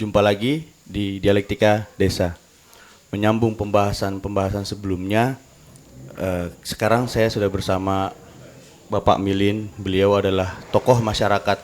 Jumpa lagi di Dialektika Desa. Menyambung pembahasan sebelumnya, sekarang saya sudah bersama Bapak Milin. Beliau adalah tokoh masyarakat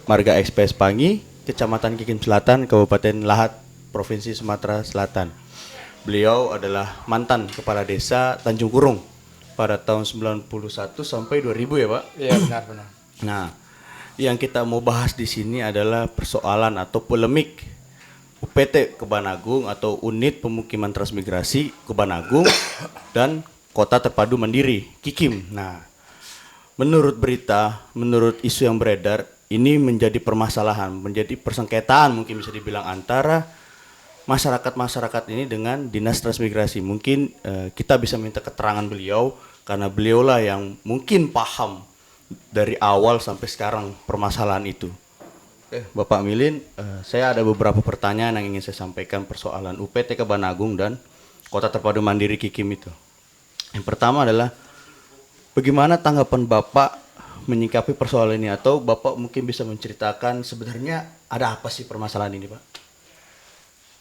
Marga SPS Pangi, Kecamatan Kikim Selatan, Kabupaten Lahat, Provinsi Sumatera Selatan. Beliau adalah mantan kepala desa Tanjung Kurung pada tahun 91 sampai 2000 ya Pak? Iya benar-benar. Nah, yang kita mau bahas di sini adalah persoalan atau polemik UPT Kebanagung atau Unit Pemukiman Transmigrasi Kebanagung dan Kota Terpadu Mandiri Kikim. Nah, menurut berita, menurut isu yang beredar, ini menjadi permasalahan, menjadi persengketaan mungkin bisa dibilang antara masyarakat ini dengan Dinas Transmigrasi. Mungkin kita bisa minta keterangan beliau karena beliaulah yang mungkin paham dari awal sampai sekarang permasalahan itu. Bapak Milin, saya ada beberapa pertanyaan yang ingin saya sampaikan persoalan UPT Kebanagung dan Kota Terpadu Mandiri Kikim itu. Yang pertama adalah bagaimana tanggapan Bapak menyikapi persoalan ini, atau Bapak mungkin bisa menceritakan sebenarnya ada apa sih permasalahan ini, Pak?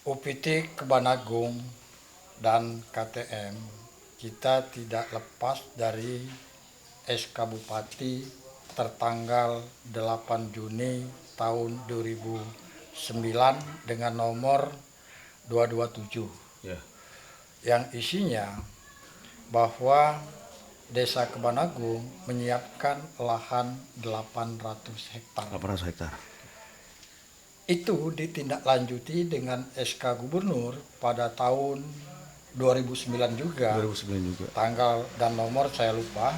UPT Kebanagung dan KTM kita tidak lepas dari SK Bupati tertanggal 8 Juni tahun 2009 dengan nomor 227 yang isinya bahwa Desa Kebanagung menyiapkan lahan 800 hektar. 800 hektar. Itu ditindaklanjuti dengan SK Gubernur pada tahun 2009 juga. 2009 juga. Tanggal dan nomor saya lupa.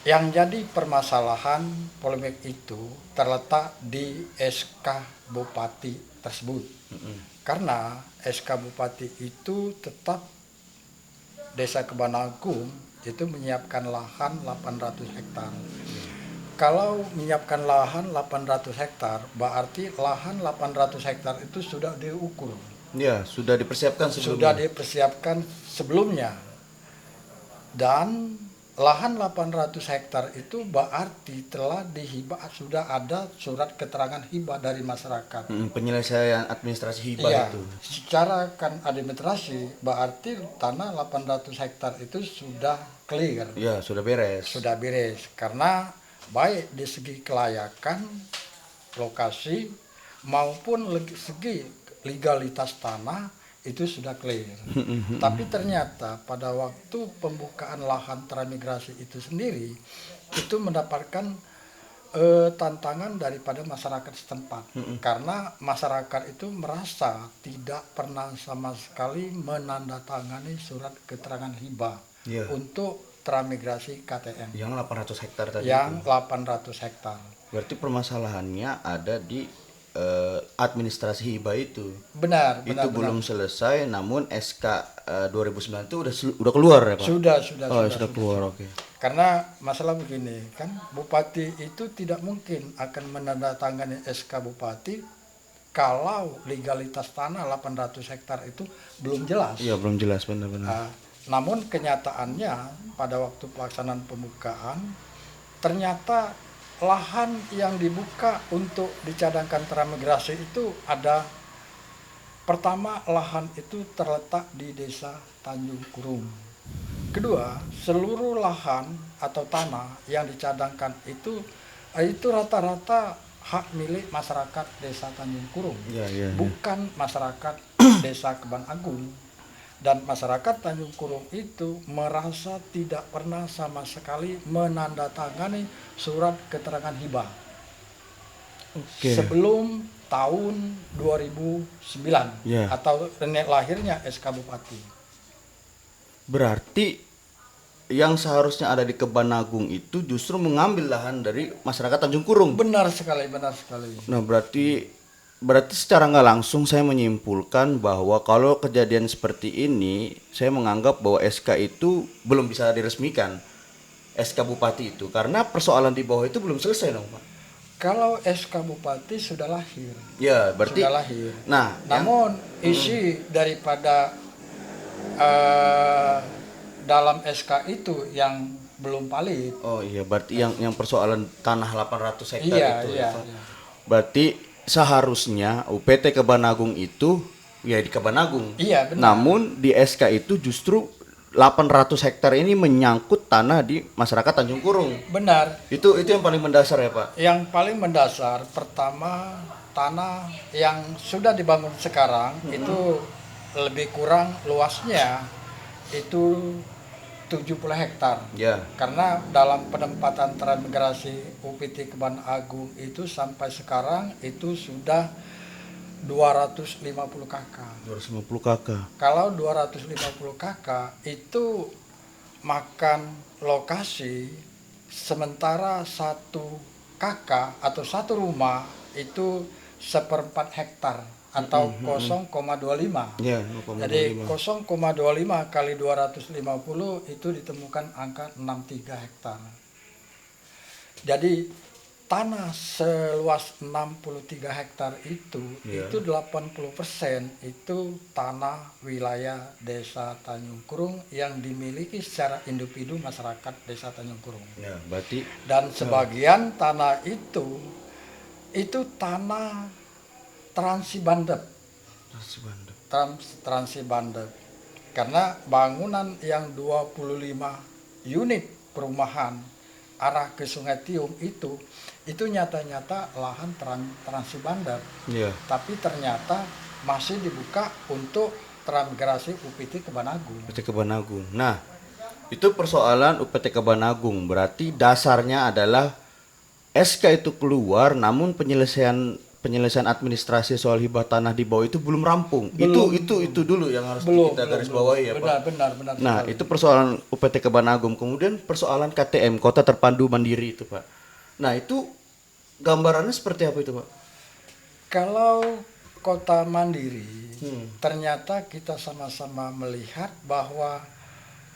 Yang jadi permasalahan polemik itu terletak di SK Bupati tersebut. Karena SK Bupati itu tetap Desa Kebanagung itu menyiapkan lahan 800 hektar. Kalau menyiapkan lahan 800 hektar, berarti lahan 800 hektar itu sudah diukur. Ya, sudah dipersiapkan sebelumnya. Sudah dipersiapkan sebelumnya. Dan lahan 800 hektar itu berarti telah dihibah, sudah ada surat keterangan hibah dari masyarakat. Penyelesaian administrasi hibah Iya, itu. secara kan administrasi berarti tanah 800 hektar itu sudah clear. Ya, sudah beres. Sudah beres karena baik di segi kelayakan lokasi maupun segi legalitas tanah itu sudah clear. Tapi ternyata pada waktu pembukaan lahan transmigrasi itu sendiri itu mendapatkan tantangan daripada masyarakat setempat. Karena masyarakat itu merasa tidak pernah sama sekali menandatangani surat keterangan hibah untuk transmigrasi KTM. Yang 800 hektar tadi. Yang itu. 800 hektar. Berarti permasalahannya ada di administrasi hibah itu. Benar. Itu belum selesai, namun SK 2009 itu udah keluar ya Pak? Sudah keluar, oke. Karena masalah begini, kan Bupati itu tidak mungkin akan menandatangani SK Bupati kalau legalitas tanah 800 hektar itu belum jelas. Iya, belum jelas, benar-benar. Namun kenyataannya pada waktu pelaksanaan pembukaan ternyata lahan yang dibuka untuk dicadangkan transmigrasi itu ada. Pertama, lahan itu terletak di Desa Tanjung Kurung. Kedua, seluruh lahan atau tanah yang dicadangkan itu rata-rata hak milik masyarakat Desa Tanjung Kurung, bukan masyarakat Desa Kebanagung. Dan masyarakat Tanjung Kurung itu merasa tidak pernah sama sekali menandatangani surat keterangan hibah sebelum tahun 2009 atau lahirnya SK Bupati. Berarti yang seharusnya ada di Kebanagung itu justru mengambil lahan dari masyarakat Tanjung Kurung. Benar sekali. Nah, berarti secara nggak langsung saya menyimpulkan bahwa kalau kejadian seperti ini, saya menganggap bahwa SK itu belum bisa diresmikan, SK Bupati itu, karena persoalan di bawah itu belum selesai dong Pak. Kalau SK Bupati sudah lahir. Ya, berarti sudah lahir. Nah, namun isi daripada dalam SK itu yang belum valid. Oh iya, berarti yang persoalan tanah 800 hektar itu. Iya. Berarti seharusnya UPT Kebanagung itu ya di Kebanagung. Iya, benar. Namun di SK itu justru 800 hektar ini menyangkut tanah di masyarakat Tanjung Kurung. Benar. Itu yang paling mendasar ya, Pak. Yang paling mendasar pertama, tanah yang sudah dibangun sekarang itu lebih kurang luasnya itu 70 hektar. Ya. Karena dalam penempatan transmigrasi UPT Kebanagung itu sampai sekarang itu sudah 250 KK. 250 kakak. Kalau 250 KK itu makan lokasi, sementara 1 KK atau 1 rumah itu 1/4 hektar atau 0,25. Ya, Jadi 0,25. 0,25 kali 250 itu ditemukan angka 63 hektar. Jadi tanah seluas 63 hektar itu, Iya. itu 80% itu tanah wilayah Desa Tanjung Kurung yang dimiliki secara individu masyarakat Desa Tanjung Kurung. Ya, berarti Dan sebagian tanah itu tanah Transibandep. Transibandep. Karena bangunan yang 25 unit perumahan arah ke Sungai Tiung itu nyata-nyata lahan Transibandep. ya. Tapi ternyata masih dibuka untuk transmigrasi UPT Kebanagung. UPT Kebanagung. Nah, itu persoalan UPT Kebanagung. Berarti dasarnya adalah SK itu keluar, namun penyelesaian administrasi soal hibah tanah di bawah itu belum rampung. Itu dulu yang harus kita garis bawahi ya, Pak. Benar. Nah, sekali. itu persoalan UPT Kebanagung. Kemudian persoalan KTM, Kota Terpadu Mandiri itu, Pak. Nah, itu gambarannya seperti apa itu, Pak? Kalau kota mandiri, ternyata kita sama-sama melihat bahwa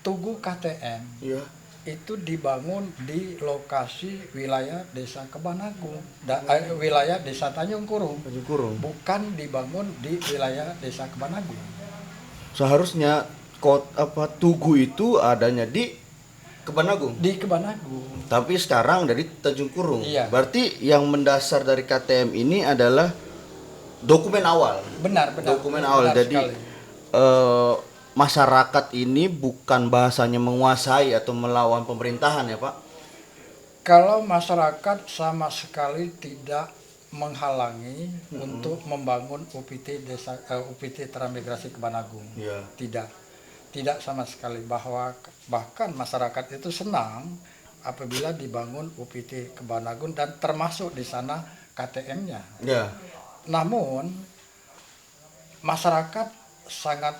Tugu KTM Iya. itu dibangun di lokasi wilayah Desa Kebanagung, wilayah Desa Tanjung Kurung, Tanjung Kurung. bukan dibangun di wilayah Desa Kebanagung. Seharusnya Tugu itu adanya di Kebanagung. Di Kebanagung. Tapi sekarang dari Tanjung Kurung. Iya. Berarti yang mendasar dari KTM ini adalah dokumen awal. Benar. Dokumen awal. Benar Jadi sekali. masyarakat ini bukan bahasanya menguasai atau melawan pemerintahan ya, Pak. Kalau masyarakat sama sekali tidak menghalangi untuk membangun UPT UPT Transmigrasi Kebanagung. Iya. Tidak sama sekali, bahkan masyarakat itu senang apabila dibangun UPT Kebanagung dan termasuk di sana KTM-nya. Ya. Namun masyarakat sangat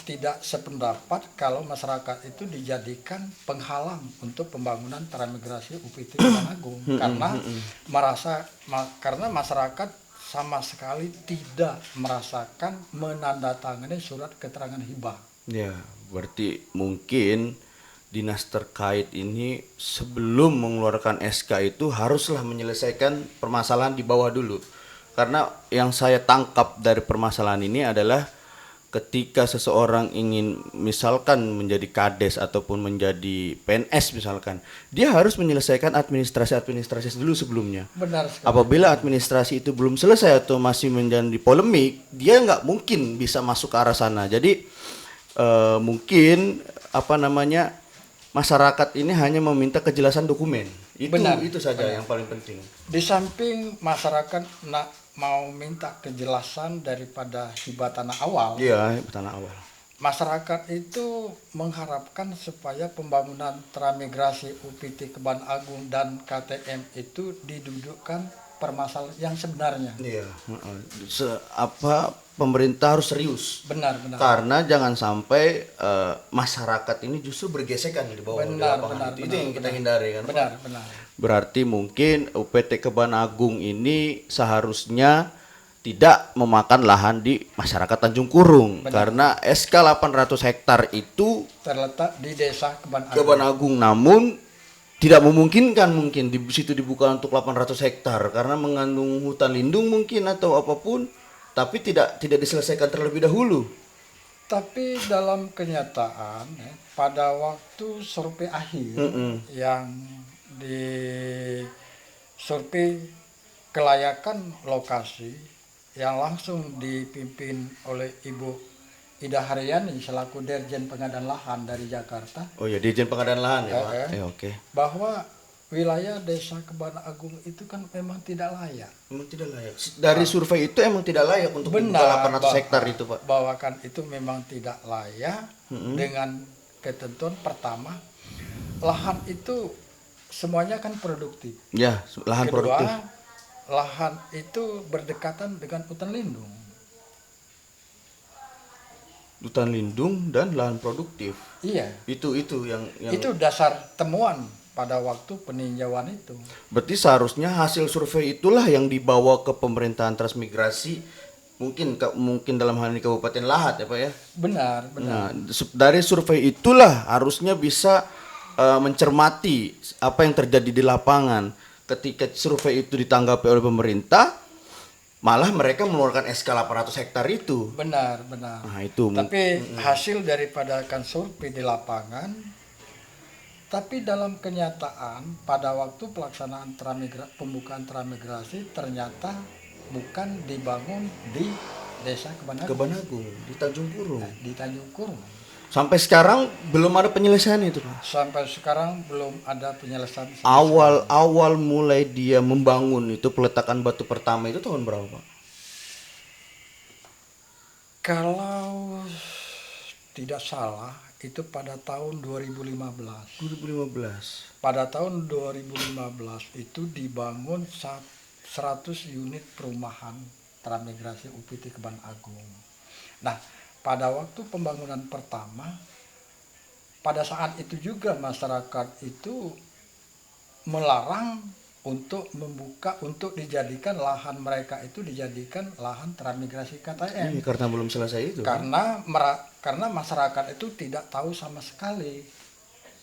tidak sependapat kalau masyarakat itu dijadikan penghalang untuk pembangunan transmigrasi UPT Kebanagung karena masyarakat sama sekali tidak merasakan menandatangani surat keterangan hibah. Ya, berarti mungkin dinas terkait ini sebelum mengeluarkan SK itu haruslah menyelesaikan permasalahan di bawah dulu. Karena yang saya tangkap dari permasalahan ini adalah ketika seseorang ingin misalkan menjadi kades ataupun menjadi PNS misalkan, dia harus menyelesaikan administrasi dulu sebelumnya. Benar sekali. Apabila administrasi itu belum selesai atau masih menjadi polemik, dia nggak mungkin bisa masuk ke arah sana. Jadi mungkin masyarakat ini hanya meminta kejelasan dokumen. Itu saja yang paling penting. Di samping masyarakat mau minta kejelasan daripada hibah tanah awal. Iya, tanah awal. Masyarakat itu mengharapkan supaya pembangunan transmigrasi UPT Kebanagung dan KTM itu didudukkan permasalahan yang sebenarnya. Iya, pemerintah harus serius. Benar. Karena jangan sampai masyarakat ini justru bergesekan di bawah di lapangan. Itu yang kita hindari kan. Benar. Berarti mungkin UPT Kebanagung ini seharusnya tidak memakan lahan di masyarakat Tanjung Kurung. Benar. Karena SK 800 hektar itu terletak di Desa Kebanagung, namun tidak memungkinkan mungkin di situ dibuka untuk 800 hektar karena mengandung hutan lindung mungkin atau apapun, tapi tidak diselesaikan terlebih dahulu. Tapi dalam kenyataan pada waktu survei akhir yang di survei kelayakan lokasi yang langsung dipimpin oleh Ibu Ida Haryani selaku Dirjen Pengadaan Lahan dari Jakarta, Oh ya, Dirjen Pengadaan Lahan ya, Pak. Oke. bahwa wilayah Desa Kebana Agung itu kan memang tidak layak. Memang tidak layak. Dari survei itu emang tidak layak untuk membuka 800 hektar itu, Pak. Bahkan itu memang tidak layak dengan ketentuan pertama, lahan itu semuanya kan produktif. Ya, lahan Kedua, produktif. lahan itu berdekatan dengan hutan lindung. Hutan lindung dan lahan produktif. Iya. Itu yang Itu dasar temuan pada waktu peninjauan itu. berarti seharusnya hasil survei itulah yang dibawa ke pemerintahan transmigrasi, mungkin dalam hal ini Kabupaten Lahat ya, Pak ya. Benar. Nah, dari survei itulah harusnya bisa mencermati apa yang terjadi di lapangan. Ketika survei itu ditanggapi oleh pemerintah, malah mereka mengeluarkan SK 800 hektar itu. Benar. Nah, itu. Tapi hasil daripada kan survei di lapangan, tapi dalam kenyataan pada waktu pelaksanaan pembukaan transmigrasi ternyata bukan dibangun di Desa Kebana Kebanagung di Tanjung Purung. di Tanjung Kurung. Sampai sekarang belum ada penyelesaian itu, Pak. Sampai sekarang belum ada penyelesaian. Awal mulai dia membangun itu peletakan batu pertama itu tahun berapa, Pak? Kalau tidak salah itu pada tahun 2015. 2015. Pada tahun 2015 itu dibangun 100 unit perumahan transmigrasi UPT Kebon Agung. Nah, pada waktu pembangunan pertama, pada saat itu juga masyarakat itu melarang untuk membuka, untuk dijadikan lahan mereka itu dijadikan lahan transmigrasi KTM. Ini karena belum selesai itu. Karena masyarakat itu tidak tahu sama sekali.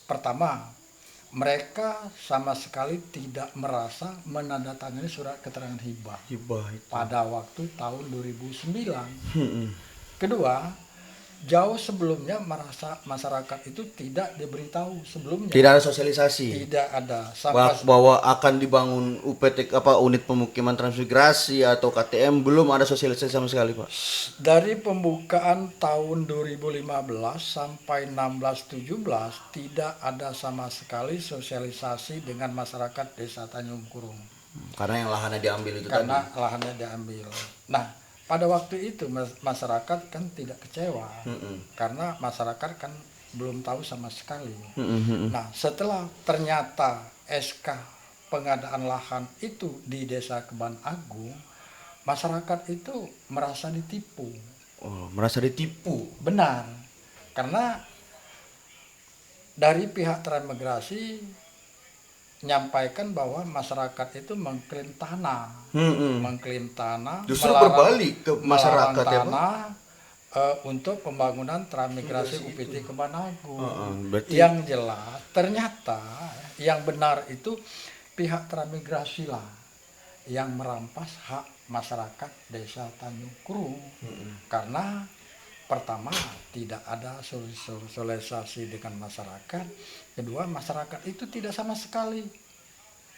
Pertama, mereka sama sekali tidak merasa menandatangani surat keterangan hibah Itu. pada waktu tahun 2009. Kedua, jauh sebelumnya merasa masyarakat itu tidak diberitahu sebelumnya. Tidak ada sosialisasi. Tidak ada. Bahwa akan dibangun UPT unit pemukiman transmigrasi atau KTM, belum ada sosialisasi sama sekali, Pak. Dari pembukaan tahun 2015 sampai 16-17 tidak ada sama sekali sosialisasi dengan masyarakat Desa Tanjung Kurung. Karena yang lahannya diambil itu Karena tadi. lahannya diambil. Nah, pada waktu itu masyarakat kan tidak kecewa. Karena masyarakat kan belum tahu sama sekali. Nah, setelah ternyata SK pengadaan lahan itu di Desa Kebon Agung, masyarakat itu merasa ditipu. Oh, merasa ditipu. Benar, karena dari pihak transmigrasi menyampaikan bahwa masyarakat itu mengklaim tanah, Justru melarang- berbalik ke masyarakat melarang ya, Pak. tanah untuk pembangunan transmigrasi UPT Kebon Agung. Berarti Yang jelas ternyata yang benar itu pihak transmigrasi lah yang merampas hak masyarakat Desa Tanjung Kurung. Karena pertama tidak ada sosialisasi dengan masyarakat, kedua masyarakat itu tidak sama sekali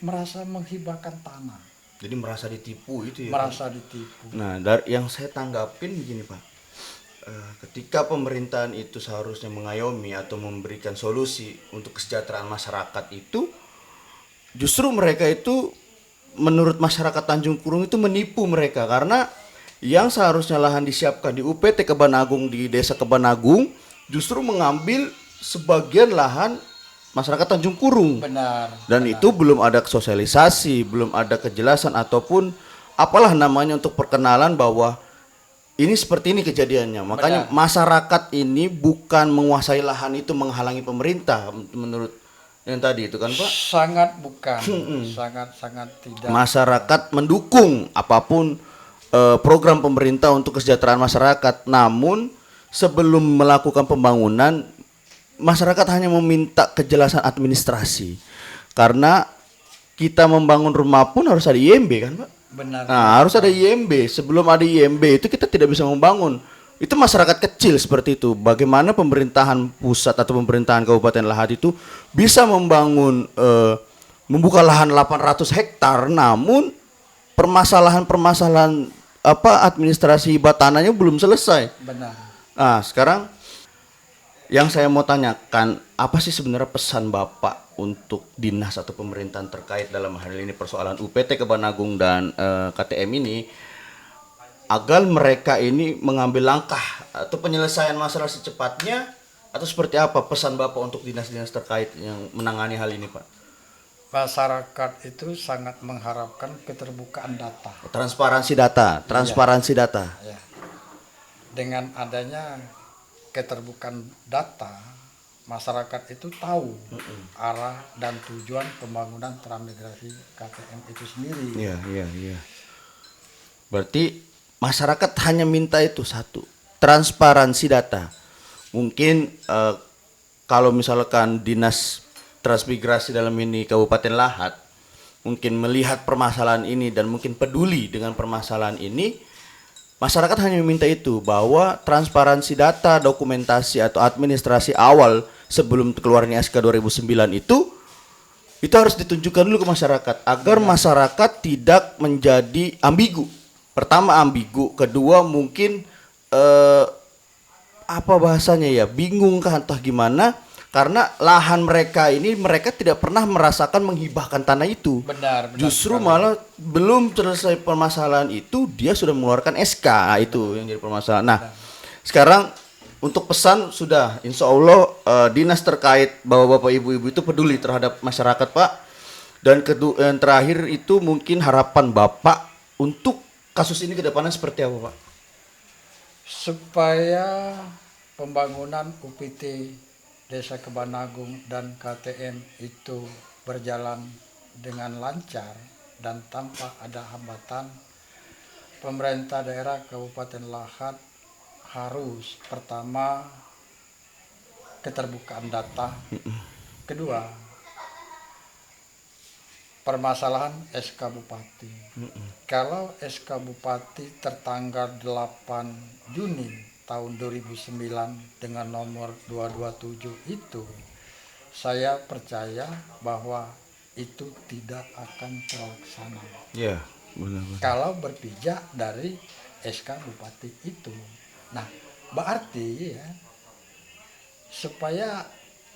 merasa menghibahkan tanah, jadi merasa ditipu itu ya. merasa ditipu. Nah, dari yang saya tanggapin begini, Pak. Ketika pemerintahan itu seharusnya mengayomi atau memberikan solusi untuk kesejahteraan masyarakat itu, justru mereka itu menurut masyarakat Tanjung Kurung itu menipu mereka, karena yang seharusnya lahan disiapkan di UPT Kebon Agung di Desa Kebon Agung justru mengambil sebagian lahan masyarakat Tanjung Kurung. Benar. Dan itu belum ada sosialisasi, belum ada kejelasan ataupun apalah namanya untuk perkenalan bahwa ini seperti ini kejadiannya. Makanya masyarakat ini bukan menguasai lahan itu menghalangi pemerintah menurut yang tadi itu kan, Pak. Sangat bukan, sangat tidak. Masyarakat mendukung apapun program pemerintah untuk kesejahteraan masyarakat. Namun sebelum melakukan pembangunan, masyarakat hanya meminta kejelasan administrasi. Karena kita membangun rumah pun harus ada IMB kan, Pak? Benar. Nah, harus ada IMB. Sebelum ada IMB itu kita tidak bisa membangun. Itu masyarakat kecil seperti itu. Bagaimana pemerintahan pusat atau pemerintahan Kabupaten Lahat itu bisa membangun membuka lahan 800 hektar, namun permasalahan-permasalahan administrasi tanahnya belum selesai. Benar. Nah, sekarang yang saya mau tanyakan, apa sih sebenarnya pesan Bapak untuk dinas atau pemerintahan terkait dalam hal ini persoalan UPT Kebanagung dan KTM ini, agar mereka ini mengambil langkah atau penyelesaian masalah secepatnya, atau seperti apa pesan Bapak untuk dinas-dinas terkait yang menangani hal ini, Pak? Masyarakat itu sangat mengharapkan keterbukaan data. Transparansi data. Ya. Dengan adanya keterbukaan data, masyarakat itu tahu arah dan tujuan pembangunan transmigrasi KTM itu sendiri. Iya. Berarti masyarakat hanya minta itu satu, transparansi data. Mungkin kalau misalkan dinas transmigrasi dalam ini Kabupaten Lahat mungkin melihat permasalahan ini dan mungkin peduli dengan permasalahan ini, masyarakat hanya meminta itu, bahwa transparansi data, dokumentasi atau administrasi awal sebelum keluarnya SK 2009 itu harus ditunjukkan dulu ke masyarakat agar masyarakat tidak menjadi ambigu. Pertama ambigu, kedua mungkin apa bahasanya ya, bingung kah atau gimana, karena lahan mereka ini mereka tidak pernah merasakan menghibahkan tanah itu. Benar. Justru sekali. malah belum selesai permasalahan itu dia sudah mengeluarkan SK. Nah, itu yang jadi permasalahan. Nah, sekarang untuk pesan sudah, insya Allah dinas terkait bapak-bapak ibu-ibu itu peduli terhadap masyarakat, Pak. Dan yang terakhir itu mungkin harapan Bapak untuk kasus ini ke depannya seperti apa, Pak? Supaya pembangunan UPT Desa Kebanagung dan KTM itu berjalan dengan lancar dan tanpa ada hambatan, pemerintah daerah Kabupaten Lahat harus pertama keterbukaan data, kedua permasalahan SK Bupati. Kalau SK Bupati tertanggal 8 Juni tahun 2009 dengan nomor 227 itu, saya percaya bahwa itu tidak akan terlaksana. Ya, benar. Kalau berpijak dari SK Bupati itu. Nah, berarti ya, supaya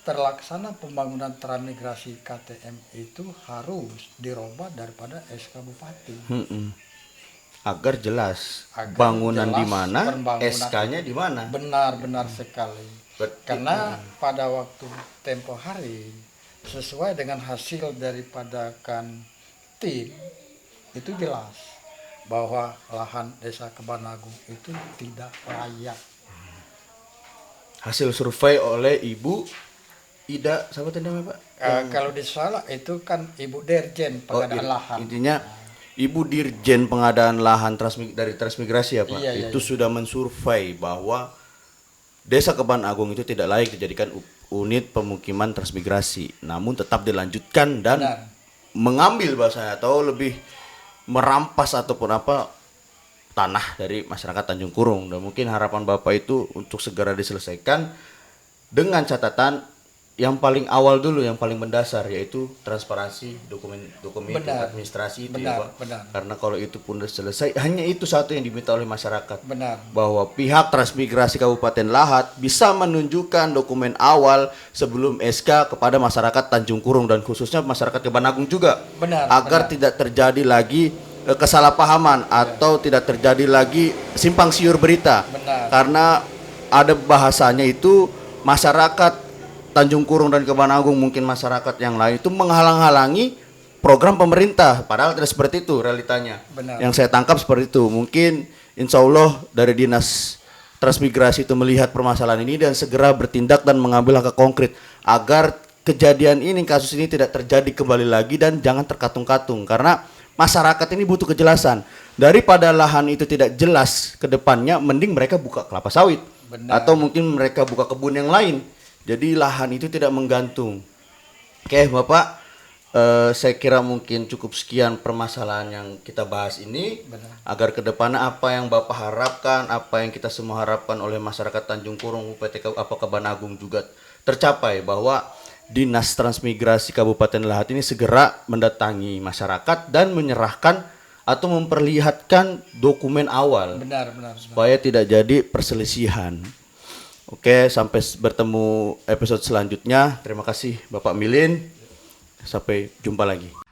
terlaksana pembangunan transmigrasi KTM itu harus dirubah daripada SK Bupati. Agar jelas Agar bangunan jelas di mana, pembangunan SK-nya di mana. Benar sekali. Berarti- Karena pada waktu tempo hari, sesuai dengan hasil daripada tim itu jelas bahwa lahan Desa Kebanagung itu tidak layak. Hasil survei oleh Ibu Ida, siapa tadi namanya, Pak? Kalau di Salak itu kan Ibu Dirjen pengadaan lahan. Intinya Ibu Dirjen pengadaan lahan dari Transmigrasi ya, Pak. Iya, Itu iya. sudah mensurvei bahwa Desa Kebanagung itu tidak layak dijadikan unit pemukiman transmigrasi, namun tetap dilanjutkan dan Benar. mengambil bahasanya atau lebih merampas ataupun apa tanah dari masyarakat Tanjung Kurung. Dan mungkin harapan Bapak itu untuk segera diselesaikan dengan catatan yang paling awal dulu, yang paling mendasar, yaitu transparansi dokumen Benar. administrasi itu, Benar, ya, Pak. benar. Karena kalau itu pun sudah selesai, hanya itu satu yang diminta oleh masyarakat, Benar. bahwa pihak Transmigrasi Kabupaten Lahat bisa menunjukkan dokumen awal sebelum SK kepada masyarakat Tanjung Kurung dan khususnya masyarakat Kebanagung juga, Benar, agar benar. tidak terjadi lagi kesalahpahaman atau tidak terjadi lagi simpang siur berita. Benar. Karena ada bahasanya itu masyarakat Tanjung Kurung dan Kebanagung, mungkin masyarakat yang lain itu menghalang-halangi program pemerintah, padahal tidak seperti itu realitanya. Benar. Yang saya tangkap seperti itu. Mungkin insya Allah dari Dinas Transmigrasi itu melihat permasalahan ini dan segera bertindak dan mengambil langkah konkret agar kejadian ini, kasus ini tidak terjadi kembali lagi dan jangan terkatung-katung, karena masyarakat ini butuh kejelasan. Daripada lahan itu tidak jelas ke depannya, mending mereka buka kelapa sawit. Benar. Atau mungkin mereka buka kebun yang lain. Jadi lahan itu tidak menggantung. Oke, Bapak, saya kira mungkin cukup sekian permasalahan yang kita bahas ini. Benar. Agar ke depannya apa yang Bapak harapkan, apa yang kita semua harapkan oleh masyarakat Tanjung Kurung, UPT Kebanagung juga tercapai, bahwa Dinas Transmigrasi Kabupaten Lahat ini segera mendatangi masyarakat dan menyerahkan atau memperlihatkan dokumen awal Benar, benar. supaya tidak jadi perselisihan. Oke, sampai bertemu episode selanjutnya. Terima kasih Bapak Milin. Sampai jumpa lagi.